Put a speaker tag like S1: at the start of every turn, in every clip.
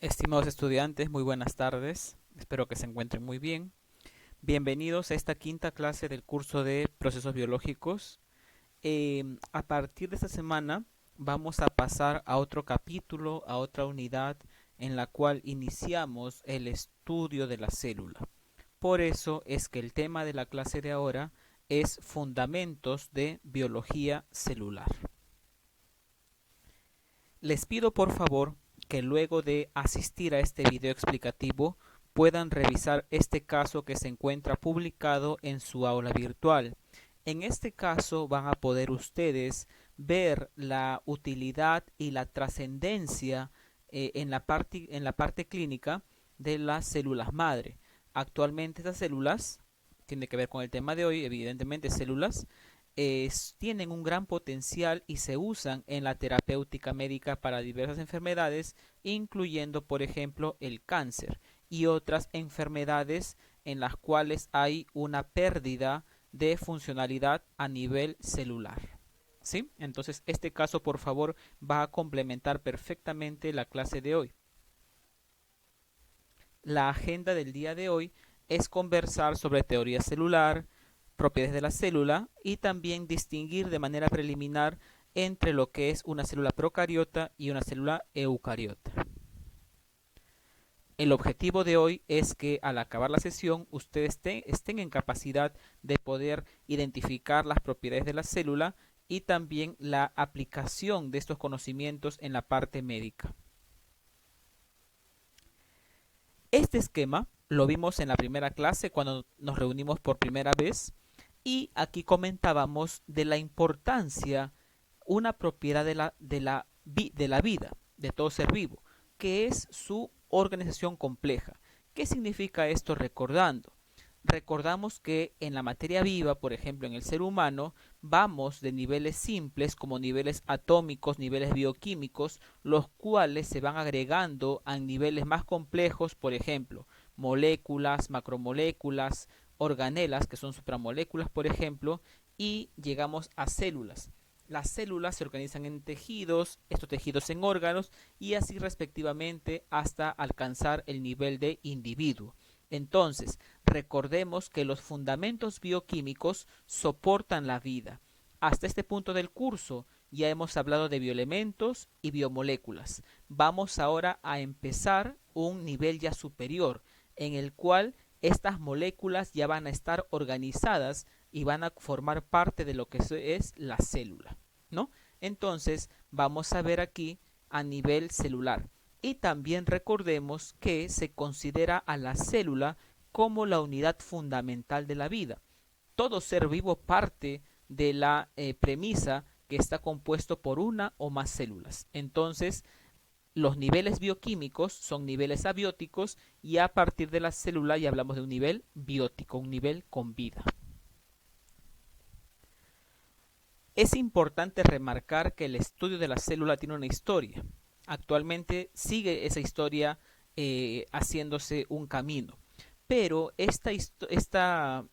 S1: Estimados estudiantes, muy buenas tardes. Espero que se encuentren muy bien. Bienvenidos a esta quinta clase del curso de procesos biológicos. A partir de esta semana vamos a pasar a otro capítulo, a otra unidad en la cual iniciamos el estudio de la célula. Por eso es que el tema de la clase de ahora es Fundamentos de Biología Celular. Les pido por favor que luego de asistir a este video explicativo puedan revisar este caso que se encuentra publicado en su aula virtual. En este caso van a poder ustedes ver la utilidad y la trascendencia en la parte clínica de las células madre. Actualmente estas células, tiene que ver con el tema de hoy, evidentemente células, tienen un gran potencial y se usan en la terapéutica médica para diversas enfermedades, incluyendo, por ejemplo, el cáncer y otras enfermedades en las cuales hay una pérdida de funcionalidad a nivel celular. ¿Sí? Entonces, este caso, por favor, va a complementar perfectamente la clase de hoy. La agenda del día de hoy es conversar sobre teoría celular, propiedades de la célula y también distinguir de manera preliminar entre lo que es una célula procariota y una célula eucariota. El objetivo de hoy es que al acabar la sesión ustedes estén en capacidad de poder identificar las propiedades de la célula y también la aplicación de estos conocimientos en la parte médica. Este esquema lo vimos en la primera clase cuando nos reunimos por primera vez y aquí comentábamos de la importancia, una propiedad de la vida, de todo ser vivo, que es su organización compleja. ¿Qué significa esto recordando? Recordamos que en la materia viva, por ejemplo en el ser humano, vamos de niveles simples como niveles atómicos, niveles bioquímicos, los cuales se van agregando a niveles más complejos, por ejemplo, moléculas, macromoléculas, organelas, que son supramoléculas, por ejemplo, y llegamos a células. Las células se organizan en tejidos, estos tejidos en órganos y así respectivamente hasta alcanzar el nivel de individuo. Entonces, recordemos que los fundamentos bioquímicos soportan la vida. Hasta este punto del curso ya hemos hablado de bioelementos y biomoléculas. Vamos ahora a empezar un nivel ya superior en el cual estas moléculas ya van a estar organizadas y van a formar parte de lo que es la célula, ¿no? Entonces, vamos a ver aquí a nivel celular. Y también recordemos que se considera a la célula como la unidad fundamental de la vida. Todo ser vivo parte de la premisa que está compuesto por una o más células. Entonces, los niveles bioquímicos son niveles abióticos y a partir de la célula ya hablamos de un nivel biótico, un nivel con vida. Es importante remarcar que el estudio de la célula tiene una historia. Actualmente sigue esa historia haciéndose un camino. Pero esta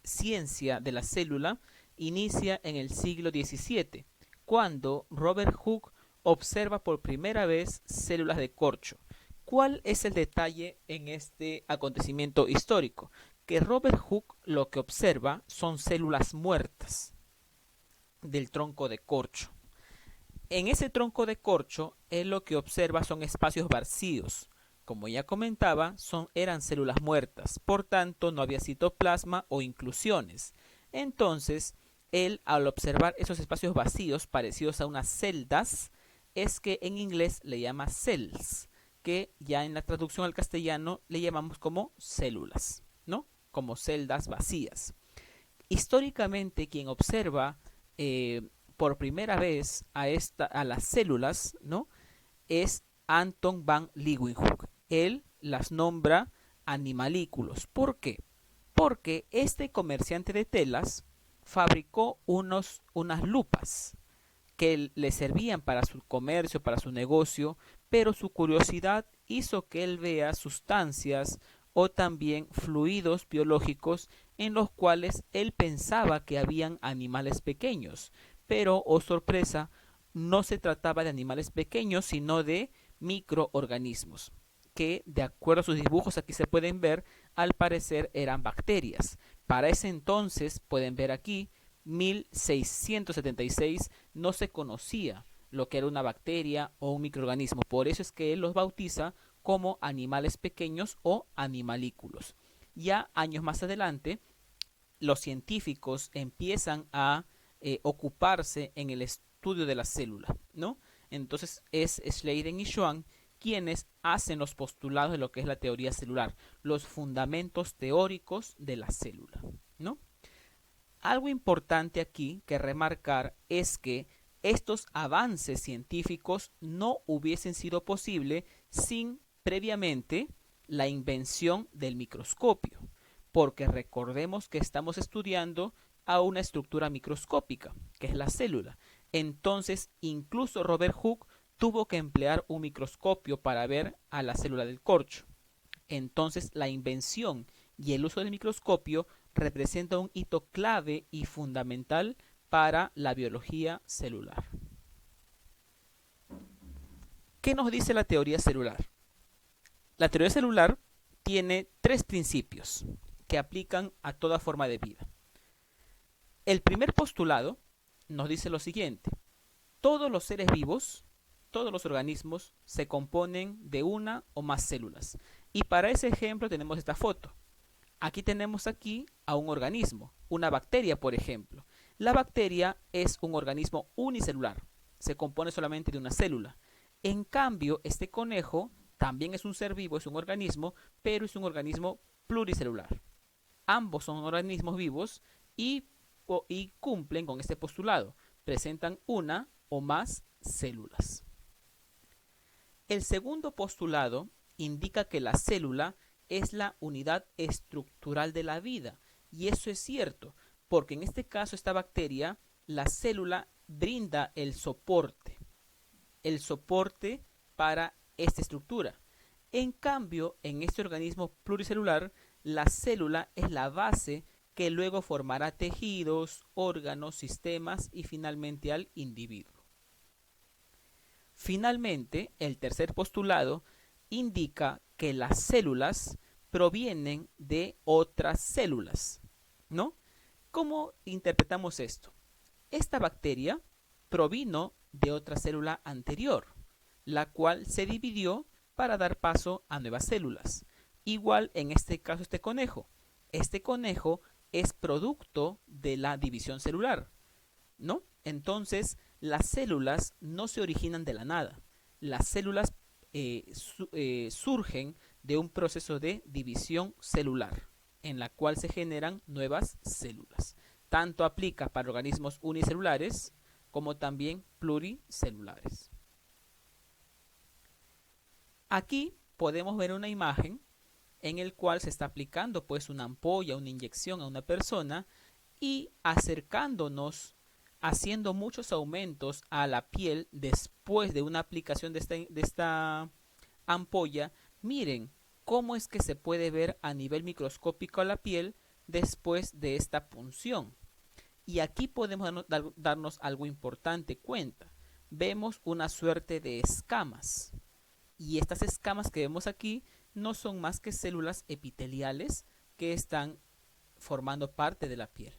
S1: ciencia de la célula inicia en el siglo XVII, cuando Robert Hooke observa por primera vez células de corcho. ¿Cuál es el detalle en este acontecimiento histórico? Que Robert Hooke lo que observa son células muertas del tronco de corcho. En ese tronco de corcho, él lo que observa son espacios vacíos. Como ya comentaba, eran células muertas, por tanto no había citoplasma o inclusiones. Entonces, él al observar esos espacios vacíos parecidos a unas celdas, es que en inglés le llama cells, que ya en la traducción al castellano le llamamos como células, ¿no? Como celdas vacías. Históricamente, quien observa por primera vez a las células, ¿no? Es Anton van Leeuwenhoek. Él las nombra animalículos. ¿Por qué? Porque este comerciante de telas fabricó unas lupas que le servían para su comercio, para su negocio, pero su curiosidad hizo que él vea sustancias o también fluidos biológicos en los cuales él pensaba que habían animales pequeños, pero, oh sorpresa, no se trataba de animales pequeños, sino de microorganismos, que de acuerdo a sus dibujos aquí se pueden ver, al parecer eran bacterias. Para ese entonces, pueden ver aquí, 1676, no se conocía lo que era una bacteria o un microorganismo. Por eso es que él los bautiza como animales pequeños o animalículos. Ya años más adelante, los científicos empiezan a ocuparse en el estudio de la célula, ¿no? Entonces es Schleiden y Schwann quienes hacen los postulados de lo que es la teoría celular, los fundamentos teóricos de la célula, ¿no? Algo importante aquí que remarcar es que estos avances científicos no hubiesen sido posibles sin previamente la invención del microscopio, porque recordemos que estamos estudiando a una estructura microscópica, que es la célula. Entonces, incluso Robert Hooke tuvo que emplear un microscopio para ver a la célula del corcho. Entonces, la invención y el uso del microscopio representa un hito clave y fundamental para la biología celular. ¿Qué nos dice la teoría celular? La teoría celular tiene tres principios que aplican a toda forma de vida. El primer postulado nos dice lo siguiente: todos los seres vivos, todos los organismos se componen de una o más células. Y para ese ejemplo tenemos esta foto. Aquí tenemos a un organismo, una bacteria, por ejemplo. La bacteria es un organismo unicelular, se compone solamente de una célula. En cambio, este conejo también es un ser vivo, es un organismo, pero es un organismo pluricelular. Ambos son organismos vivos y cumplen con este postulado. Presentan una o más células. El segundo postulado indica que la célula es la unidad estructural de la vida. Y eso es cierto, porque en este caso esta bacteria, la célula brinda el soporte para esta estructura. En cambio, en este organismo pluricelular, la célula es la base que luego formará tejidos, órganos, sistemas y finalmente al individuo. Finalmente, el tercer postulado indica que las células provienen de otras células, ¿no? ¿Cómo interpretamos esto? Esta bacteria provino de otra célula anterior, la cual se dividió para dar paso a nuevas células. Igual en este caso este conejo. Este conejo es producto de la división celular, ¿no? Entonces, las células no se originan de la nada. Las células surgen de un proceso de división celular, en la cual se generan nuevas células. Tanto aplica para organismos unicelulares como también pluricelulares. Aquí podemos ver una imagen en el cual se está aplicando pues una ampolla, una inyección a una persona y acercándonos, haciendo muchos aumentos a la piel después de una aplicación de esta ampolla. Miren cómo es que se puede ver a nivel microscópico a la piel después de esta punción. Y aquí podemos darnos algo importante cuenta. Vemos una suerte de escamas. Y estas escamas que vemos aquí no son más que células epiteliales que están formando parte de la piel.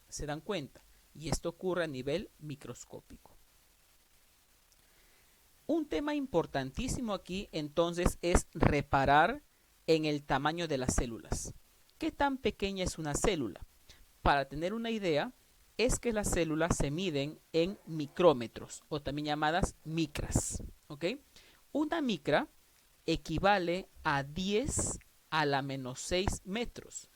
S1: ¿Se dan cuenta? Y esto ocurre a nivel microscópico. Un tema importantísimo aquí entonces es reparar en el tamaño de las células. ¿Qué tan pequeña es una célula? Para tener una idea, es que las células se miden en micrómetros o también llamadas micras. ¿Ok? Una micra equivale a 10 a la menos 6 metros.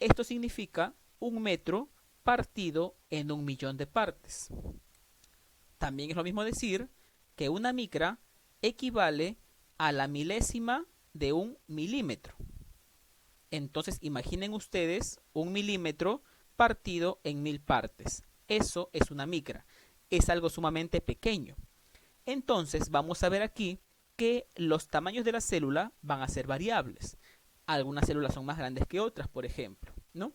S1: Esto significa un metro partido en 1.000.000 de partes. También es lo mismo decir que una micra equivale a la milésima de un milímetro. Entonces imaginen ustedes un milímetro partido en 1.000 partes. Eso es una micra. Es algo sumamente pequeño. Entonces vamos a ver aquí que los tamaños de la célula van a ser variables. Algunas células son más grandes que otras, por ejemplo, ¿no?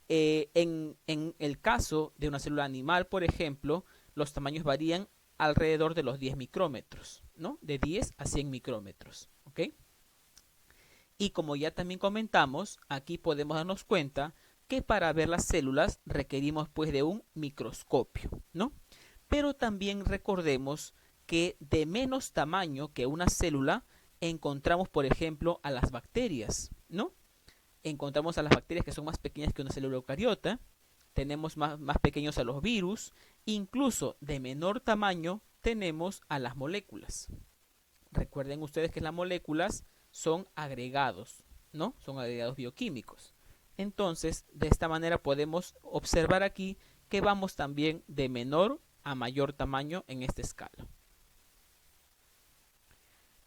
S1: En el caso de una célula animal, por ejemplo, los tamaños varían alrededor de los 10 micrómetros, ¿no? De 10 a 100 micrómetros, ¿ok? Y como ya también comentamos, aquí podemos darnos cuenta que para ver las células requerimos pues de un microscopio, ¿no? Pero también recordemos que de menos tamaño que una célula encontramos, por ejemplo, a las bacterias, ¿no? Encontramos a las bacterias que son más pequeñas que una célula eucariota, tenemos más pequeños a los virus, incluso de menor tamaño tenemos a las moléculas. Recuerden ustedes que las moléculas son agregados, ¿no? Son agregados bioquímicos. Entonces, de esta manera podemos observar aquí que vamos también de menor a mayor tamaño en esta escala.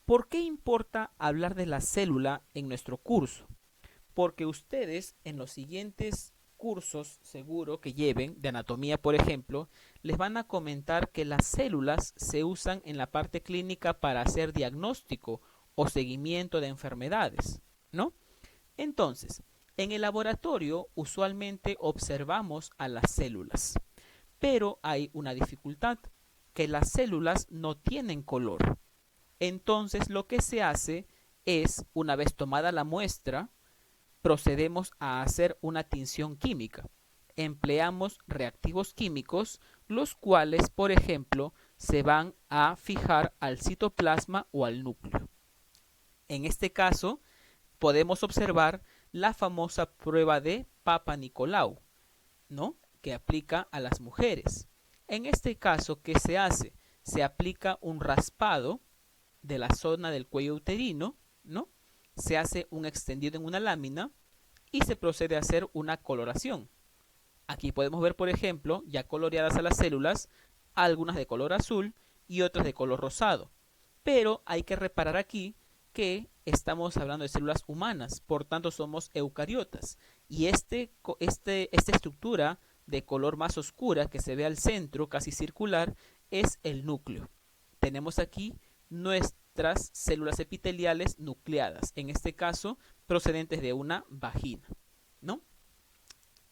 S1: ¿Por qué importa hablar de la célula en nuestro curso? Porque ustedes en los siguientes cursos seguro que lleven, de anatomía por ejemplo, les van a comentar que las células se usan en la parte clínica para hacer diagnóstico o seguimiento de enfermedades, ¿no? Entonces, en el laboratorio usualmente observamos a las células, pero hay una dificultad, que las células no tienen color. Entonces lo que se hace es, una vez tomada la muestra, procedemos a hacer una tinción química. Empleamos reactivos químicos, los cuales, por ejemplo, se van a fijar al citoplasma o al núcleo. En este caso, podemos observar la famosa prueba de Papa-Nicolau, ¿no? Que aplica a las mujeres. En este caso, ¿qué se hace? Se aplica un raspado de la zona del cuello uterino, ¿no? Se hace un extendido en una lámina y se procede a hacer una coloración. Aquí podemos ver, por ejemplo, ya coloreadas a las células, algunas de color azul y otras de color rosado. Pero hay que reparar aquí que estamos hablando de células humanas, por tanto somos eucariotas. Y esta estructura de color más oscura que se ve al centro, casi circular, es el núcleo. Tenemos aquí nuestras células epiteliales nucleadas, en este caso procedentes de una vagina, ¿no?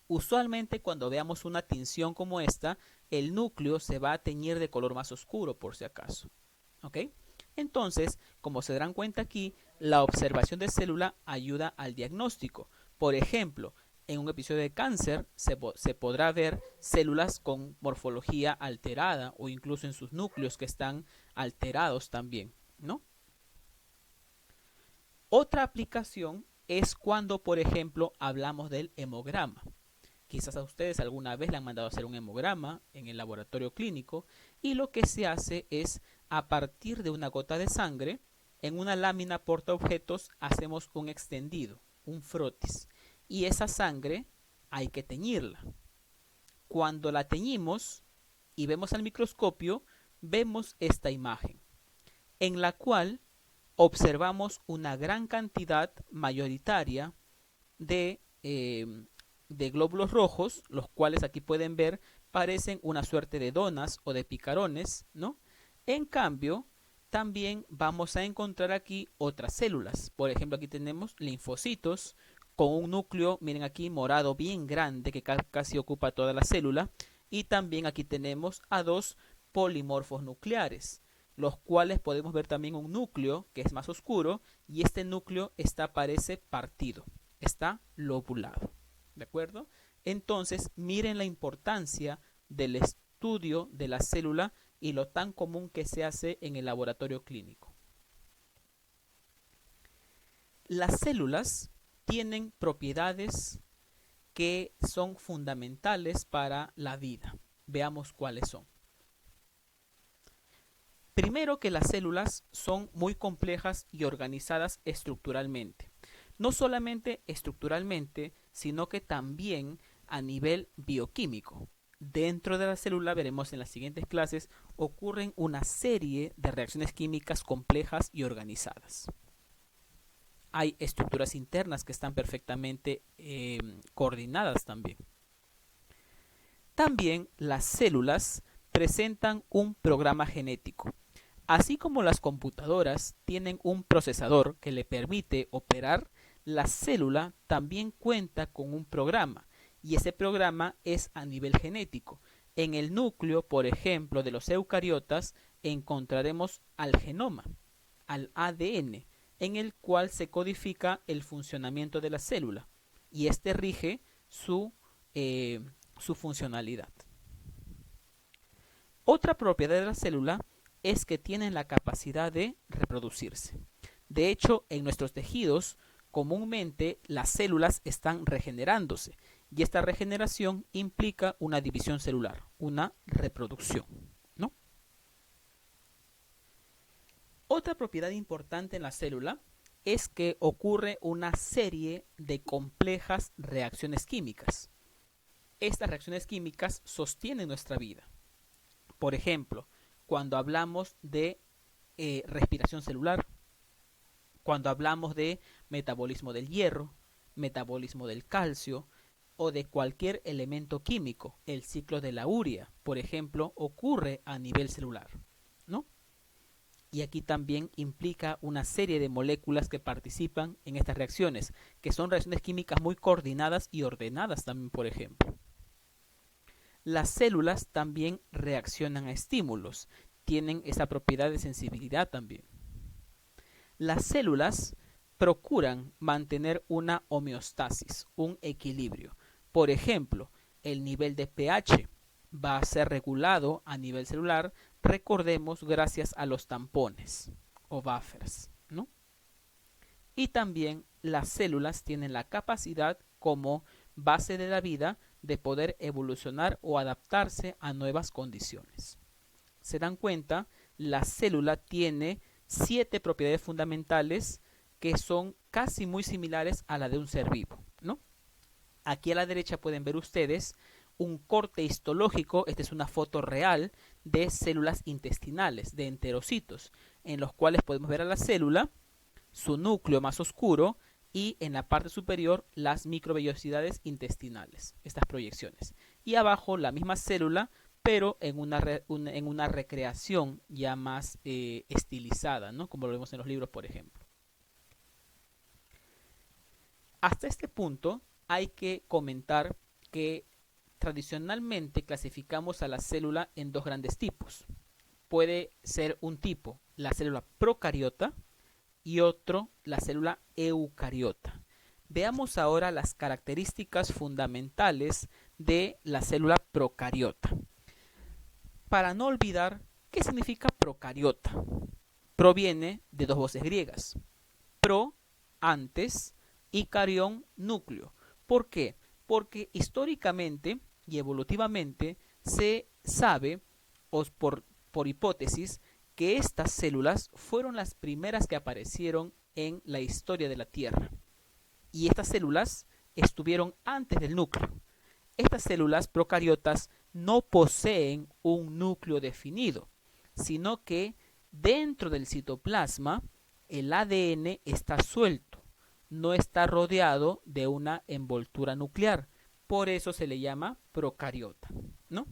S1: Usualmente cuando veamos una tinción como esta, el núcleo se va a teñir de color más oscuro por si acaso, ¿ok? Entonces, como se darán cuenta aquí, la observación de célula ayuda al diagnóstico. Por ejemplo, en un episodio de cáncer se podrá ver células con morfología alterada o incluso en sus núcleos que están alterados también, ¿no? Otra aplicación es cuando, por ejemplo, hablamos del hemograma. Quizás a ustedes alguna vez le han mandado a hacer un hemograma en el laboratorio clínico y lo que se hace es, a partir de una gota de sangre, en una lámina portaobjetos hacemos un extendido, un frotis, y esa sangre hay que teñirla. Cuando la teñimos y vemos al microscopio, vemos esta imagen, en la cual observamos una gran cantidad mayoritaria de glóbulos rojos, los cuales aquí pueden ver parecen una suerte de donas o de picarones, ¿no? En cambio, también vamos a encontrar aquí otras células. Por ejemplo, aquí tenemos linfocitos con un núcleo, miren aquí, morado bien grande que casi ocupa toda la célula. Y también aquí tenemos a dos polimorfos nucleares, los cuales podemos ver también un núcleo que es más oscuro y este núcleo parece partido, está lobulado. ¿De acuerdo? Entonces, miren la importancia del estudio de la célula y lo tan común que se hace en el laboratorio clínico. Las células tienen propiedades que son fundamentales para la vida. Veamos cuáles son. Primero, que las células son muy complejas y organizadas estructuralmente. No solamente estructuralmente, sino que también a nivel bioquímico. Dentro de la célula, veremos en las siguientes clases, ocurren una serie de reacciones químicas complejas y organizadas. Hay estructuras internas que están perfectamente coordinadas también. También las células presentan un programa genético. Así como las computadoras tienen un procesador que le permite operar, la célula también cuenta con un programa y ese programa es a nivel genético. En el núcleo, por ejemplo, de los eucariotas, encontraremos al genoma, al ADN, en el cual se codifica el funcionamiento de la célula y este rige su funcionalidad. Otra propiedad de la célula es que tienen la capacidad de reproducirse. De hecho, en nuestros tejidos, comúnmente las células están regenerándose y esta regeneración implica una división celular, una reproducción, ¿no? Otra propiedad importante en la célula es que ocurre una serie de complejas reacciones químicas. Estas reacciones químicas sostienen nuestra vida. Por ejemplo, cuando hablamos de respiración celular, cuando hablamos de metabolismo del hierro, metabolismo del calcio o de cualquier elemento químico, el ciclo de la urea, por ejemplo, ocurre a nivel celular, ¿no? Y aquí también implica una serie de moléculas que participan en estas reacciones, que son reacciones químicas muy coordinadas y ordenadas también, por ejemplo. Las células también reaccionan a estímulos, tienen esa propiedad de sensibilidad también. Las células procuran mantener una homeostasis, un equilibrio. Por ejemplo, el nivel de pH va a ser regulado a nivel celular, recordemos, gracias a los tampones o buffers, ¿no? Y también las células tienen la capacidad como base de la vida de poder evolucionar o adaptarse a nuevas condiciones. ¿Se dan cuenta? La célula tiene 7 propiedades fundamentales que son casi muy similares a la de un ser vivo, ¿no? Aquí a la derecha pueden ver ustedes un corte histológico, esta es una foto real de células intestinales, de enterocitos, en los cuales podemos ver a la célula, su núcleo más oscuro y en la parte superior las microvellosidades intestinales, estas proyecciones. Y abajo la misma célula, pero en una recreación ya más estilizada, ¿no? Como lo vemos en los libros, por ejemplo. Hasta este punto hay que comentar que tradicionalmente clasificamos a la célula en dos grandes tipos. Puede ser un tipo, la célula procariota, y otro, la célula eucariota. Veamos ahora las características fundamentales de la célula procariota. Para no olvidar, ¿qué significa procariota? Proviene de dos voces griegas. Pro, antes, y carión, núcleo. ¿Por qué? Porque históricamente y evolutivamente se sabe, por hipótesis, que estas células fueron las primeras que aparecieron en la historia de la Tierra. Y estas células estuvieron antes del núcleo. Estas células procariotas no poseen un núcleo definido, sino que dentro del citoplasma el ADN está suelto, no está rodeado de una envoltura nuclear. Por eso se le llama procariota, ¿no?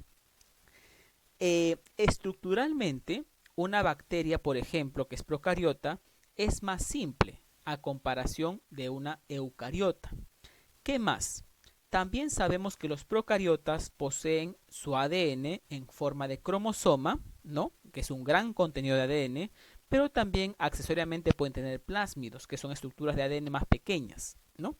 S1: Estructuralmente, una bacteria, por ejemplo, que es procariota, es más simple a comparación de una eucariota. ¿Qué más? También sabemos que los procariotas poseen su ADN en forma de cromosoma, ¿no? Que es un gran contenido de ADN, pero también accesoriamente pueden tener plásmidos, que son estructuras de ADN más pequeñas, ¿no?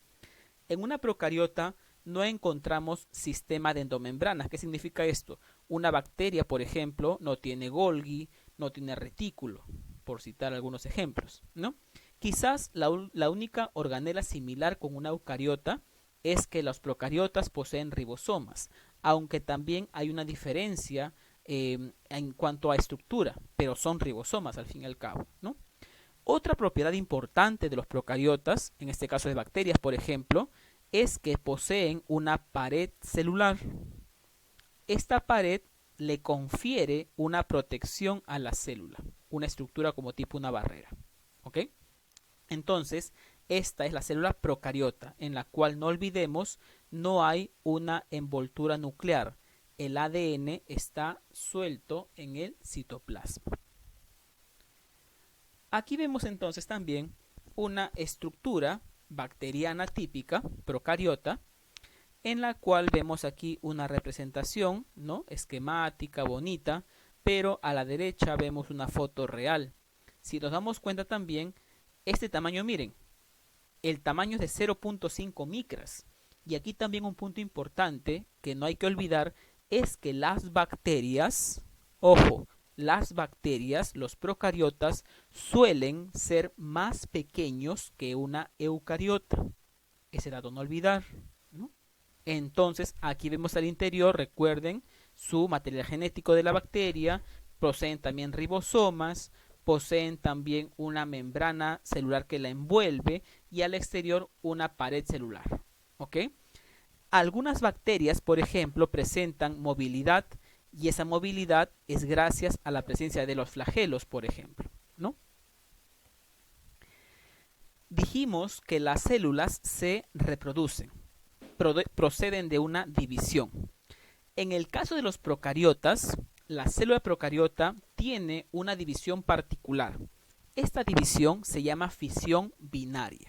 S1: En una procariota no encontramos sistema de endomembranas. ¿Qué significa esto? Una bacteria, por ejemplo, no tiene Golgi, no tiene retículo, por citar algunos ejemplos, ¿no? Quizás la única organela similar con una eucariota es que los procariotas poseen ribosomas, aunque también hay una diferencia en cuanto a estructura, pero son ribosomas al fin y al cabo, ¿no? Otra propiedad importante de los procariotas, en este caso de bacterias, por ejemplo, es que poseen una pared celular. Esta pared le confiere una protección a la célula, una estructura como tipo una barrera, ¿ok? Entonces, esta es la célula procariota, en la cual, no olvidemos, no hay una envoltura nuclear. El ADN está suelto en el citoplasma. Aquí vemos entonces también una estructura bacteriana típica, procariota, en la cual vemos aquí una representación, ¿no? Esquemática, bonita, pero a la derecha vemos una foto real. Si nos damos cuenta también, este tamaño, miren, el tamaño es de 0.5 micras. Y aquí también un punto importante que no hay que olvidar es que las bacterias, ojo, las bacterias, los procariotas, suelen ser más pequeños que una eucariota. Ese dato no olvidar, ¿no? Entonces, aquí vemos al interior, recuerden, su material genético de la bacteria, poseen también ribosomas, poseen también una membrana celular que la envuelve y al exterior una pared celular. ¿Ok? Algunas bacterias, por ejemplo, presentan movilidad y esa movilidad es gracias a la presencia de los flagelos, por ejemplo, ¿no? Dijimos que las células se reproducen, proceden de una división. En el caso de los procariotas, la célula procariota tiene una división particular. Esta división se llama fisión binaria.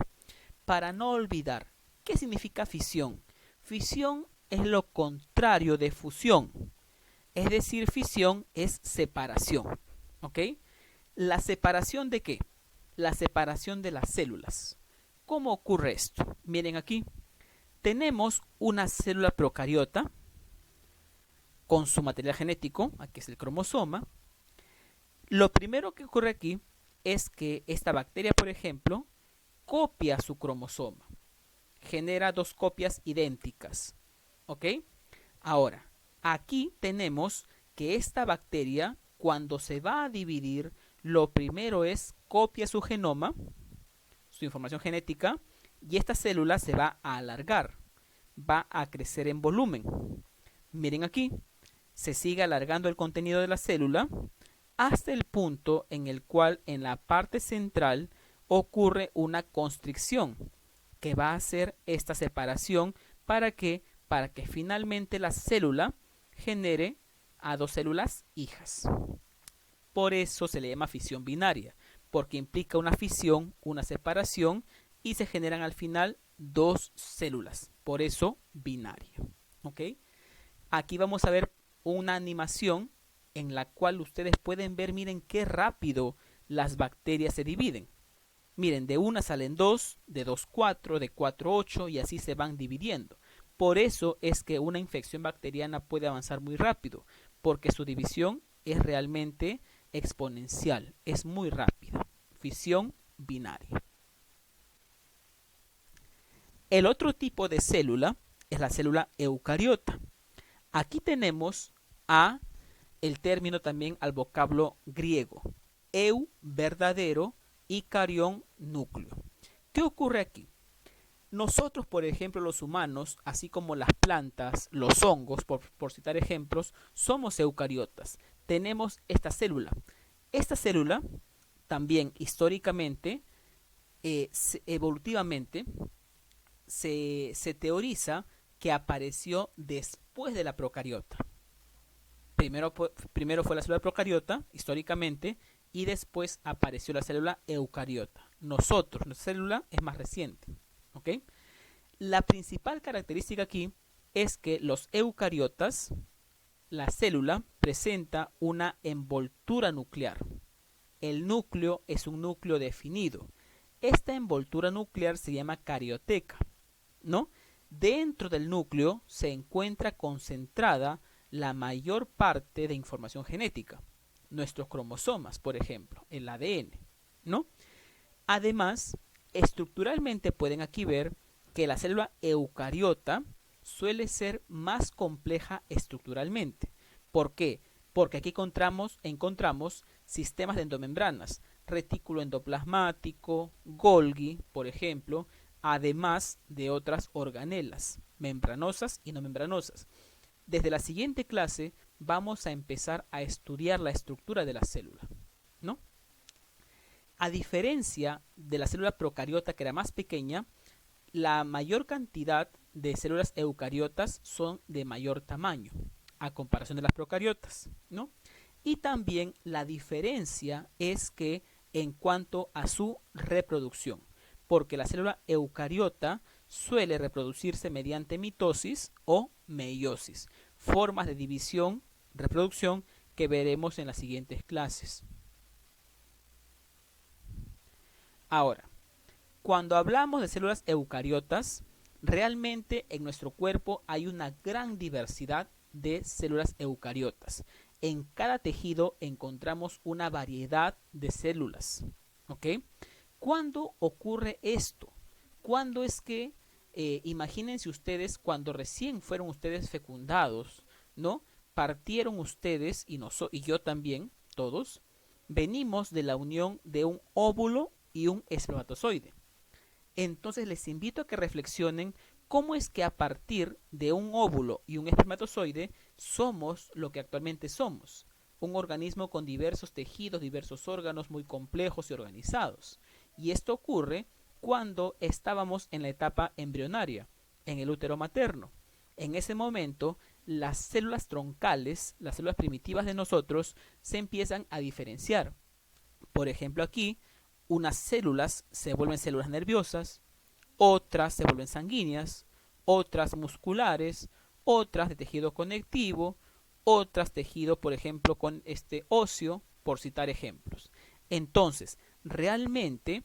S1: Para no olvidar, ¿qué significa fisión? Fisión es lo contrario de fusión. Es decir, fisión es separación. ¿Ok? ¿La separación de qué? La separación de las células. ¿Cómo ocurre esto? Miren aquí. Tenemos una célula procariota con su material genético, aquí es el cromosoma. Lo primero que ocurre aquí es que esta bacteria, por ejemplo, copia su cromosoma. Genera dos copias idénticas. ¿Ok? Ahora, aquí tenemos que esta bacteria, cuando se va a dividir, lo primero es copia su genoma, su información genética, y esta célula se va a alargar, va a crecer en volumen. Miren aquí, se sigue alargando el contenido de la célula hasta el punto en el cual en la parte central ocurre una constricción que va a hacer esta separación para que finalmente la célula genere a dos células hijas. Por eso se le llama fisión binaria, porque implica una fisión, una separación y se generan al final dos células. Por eso binaria. ¿Ok? Aquí vamos a ver una animación en la cual ustedes pueden ver, miren qué rápido las bacterias se dividen. Miren, de una salen dos, de dos cuatro, de cuatro ocho y así se van dividiendo. Por eso es que una infección bacteriana puede avanzar muy rápido, porque su división es realmente exponencial, es muy rápida. Fisión binaria. El otro tipo de célula es la célula eucariota. Aquí tenemos a el término también al vocablo griego. Eu, verdadero, y carión, núcleo. ¿Qué ocurre aquí? Nosotros, por ejemplo, los humanos, así como las plantas, los hongos, por citar ejemplos, somos eucariotas. Tenemos esta célula. Esta célula también históricamente, evolutivamente, se teoriza que apareció después de la procariota. Primero fue la célula procariota, históricamente, y después apareció la célula eucariota. Nuestra célula es más reciente. ¿Ok? La principal característica aquí es que los eucariotas, la célula presenta una envoltura nuclear. El núcleo es un núcleo definido. Esta envoltura nuclear se llama carioteca, ¿no? Dentro del núcleo se encuentra concentrada la mayor parte de información genética, nuestros cromosomas, por ejemplo, el ADN, ¿no? Además, estructuralmente pueden aquí ver que la célula eucariota suele ser más compleja estructuralmente. ¿Por qué? Porque aquí encontramos sistemas de endomembranas, retículo endoplasmático, Golgi, por ejemplo, además de otras organelas, membranosas y no membranosas. Desde la siguiente clase vamos a empezar a estudiar la estructura de la célula, ¿no? A diferencia de la célula procariota, que era más pequeña, la mayor cantidad de células eucariotas son de mayor tamaño a comparación de las procariotas, ¿no? Y también la diferencia es que en cuanto a su reproducción, porque la célula eucariota suele reproducirse mediante mitosis o meiosis, formas de división, reproducción que veremos en las siguientes clases. Ahora, cuando hablamos de células eucariotas, realmente en nuestro cuerpo hay una gran diversidad de células eucariotas. En cada tejido encontramos una variedad de células. ¿Ok? ¿Cuándo ocurre esto? ¿Cuándo es que, imagínense ustedes, cuando recién fueron ustedes fecundados, ¿no? Partieron ustedes, y yo también, todos, venimos de la unión de un óvulo y un espermatozoide. Entonces les invito a que reflexionen cómo es que a partir de un óvulo y un espermatozoide somos lo que actualmente somos. Un organismo con diversos tejidos, diversos órganos muy complejos y organizados. Y esto ocurre cuando estábamos en la etapa embrionaria, en el útero materno. En ese momento, las células troncales, las células primitivas de nosotros, se empiezan a diferenciar. Por ejemplo, aquí, unas células se vuelven células nerviosas, otras se vuelven sanguíneas, otras musculares, otras de tejido conectivo, otras tejido, por ejemplo, con óseo, por citar ejemplos. Entonces, realmente,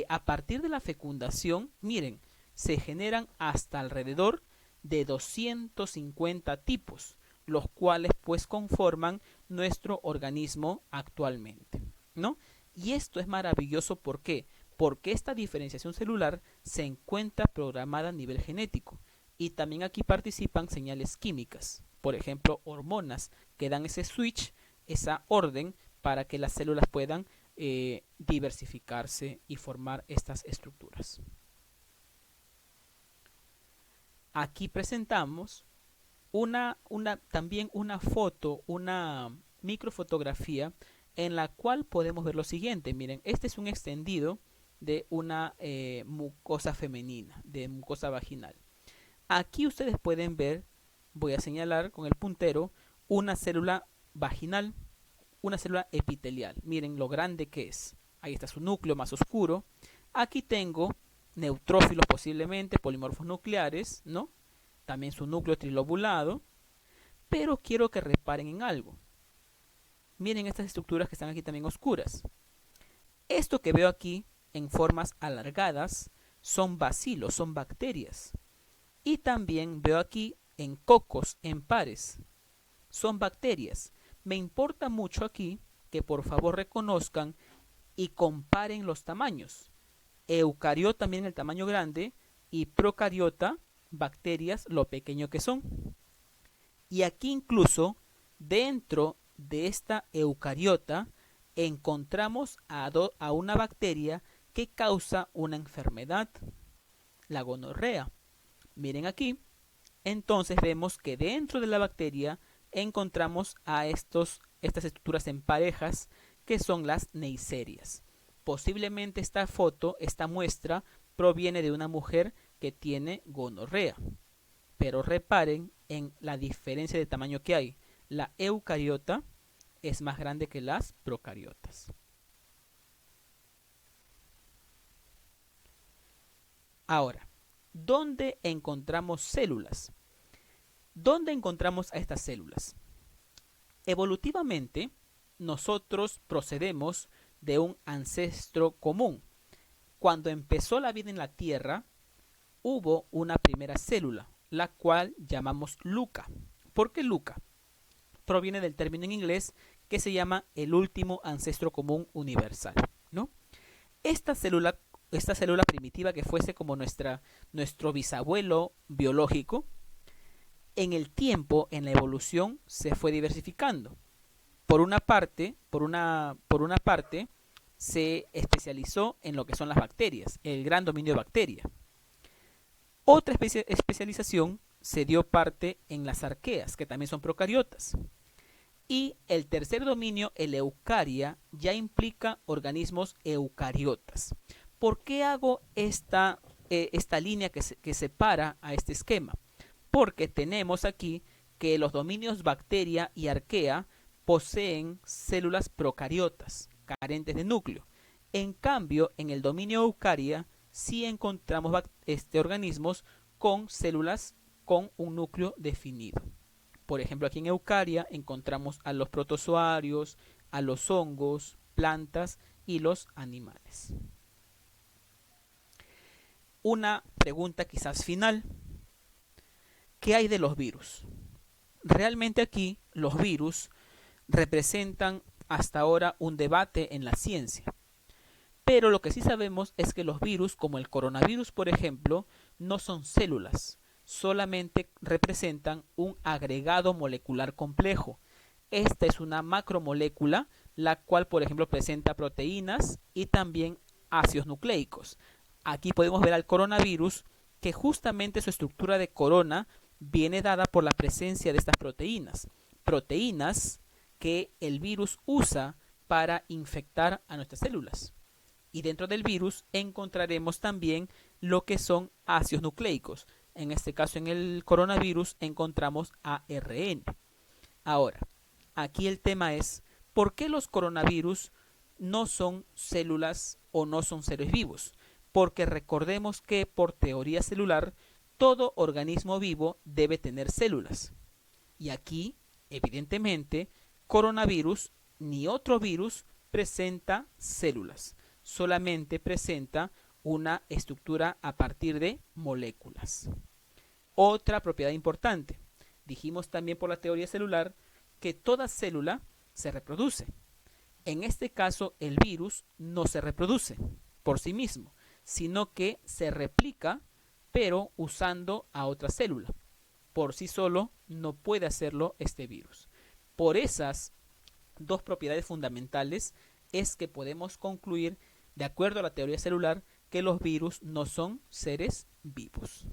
S1: a partir de la fecundación, miren, se generan hasta alrededor de 250 tipos, los cuales pues conforman nuestro organismo actualmente, ¿no? Y esto es maravilloso, ¿por qué? Porque esta diferenciación celular se encuentra programada a nivel genético y también aquí participan señales químicas, por ejemplo, hormonas que dan ese switch, esa orden para que las células puedan diversificarse y formar estas estructuras. Aquí presentamos también una foto, una microfotografía en la cual podemos ver lo siguiente. Miren, este es un extendido de una mucosa femenina, de mucosa vaginal. Aquí ustedes pueden ver, voy a señalar con el puntero, una célula vaginal, una célula epitelial. Miren lo grande que es. Ahí está su núcleo más oscuro. Aquí tengo neutrófilos posiblemente, polimorfos nucleares, ¿no? También su núcleo trilobulado. Pero quiero que reparen en algo. Miren estas estructuras que están aquí también oscuras. Esto que veo aquí en formas alargadas son bacilos, son bacterias. Y también veo aquí en cocos, en pares, son bacterias. Me importa mucho aquí que por favor reconozcan y comparen los tamaños. Eucariota también el tamaño grande y procariota, bacterias, lo pequeño que son. Y aquí incluso dentro de esta eucariota encontramos a una bacteria que causa una enfermedad, la gonorrea. Miren aquí, entonces vemos que dentro de la bacteria encontramos a estas estructuras en parejas que son las neiserias. Posiblemente esta foto, esta muestra, proviene de una mujer que tiene gonorrea. Pero reparen en la diferencia de tamaño que hay. La eucariota es más grande que las procariotas. Ahora, ¿dónde encontramos células? ¿Dónde encontramos a estas células? Evolutivamente, nosotros procedemos de un ancestro común. Cuando empezó la vida en la Tierra, hubo una primera célula, la cual llamamos Luca. ¿Por qué Luca? Proviene del término en inglés que se llama el último ancestro común universal, ¿no? Esta célula primitiva que fuese como nuestro bisabuelo biológico, en el tiempo, en la evolución, se fue diversificando. Por una parte, se especializó en lo que son las bacterias, el gran dominio de bacteria. Otra especialización se dio parte en las arqueas, que también son procariotas. Y el tercer dominio, el eucaria, ya implica organismos eucariotas. ¿Por qué hago esta línea que separa a este esquema? Porque tenemos aquí que los dominios bacteria y arquea poseen células procariotas, carentes de núcleo. En cambio, en el dominio eucaria si encontramos organismos con células con un núcleo definido. Por ejemplo, aquí en Eucaria encontramos a los protozoarios, a los hongos, plantas y los animales. Una pregunta quizás final. ¿Qué hay de los virus? Realmente aquí los virus representan hasta ahora un debate en la ciencia. Pero lo que sí sabemos es que los virus, como el coronavirus por ejemplo, no son células, solamente representan un agregado molecular complejo. Esta es una macromolécula, la cual por ejemplo presenta proteínas y también ácidos nucleicos. Aquí podemos ver al coronavirus que justamente su estructura de corona viene dada por la presencia de estas proteínas. Proteínas que el virus usa para infectar a nuestras células. Y dentro del virus encontraremos también lo que son ácidos nucleicos. En este caso, en el coronavirus encontramos ARN. Ahora, aquí el tema es, ¿por qué los coronavirus no son células o no son seres vivos? Porque recordemos que por teoría celular, todo organismo vivo debe tener células. Y aquí, evidentemente, coronavirus ni otro virus presenta células, solamente presenta una estructura a partir de moléculas. Otra propiedad importante, dijimos también por la teoría celular que toda célula se reproduce. En este caso, el virus no se reproduce por sí mismo, sino que se replica, pero usando a otra célula. Por sí solo no puede hacerlo este virus. Por esas dos propiedades fundamentales es que podemos concluir, de acuerdo a la teoría celular, que los virus no son seres vivos.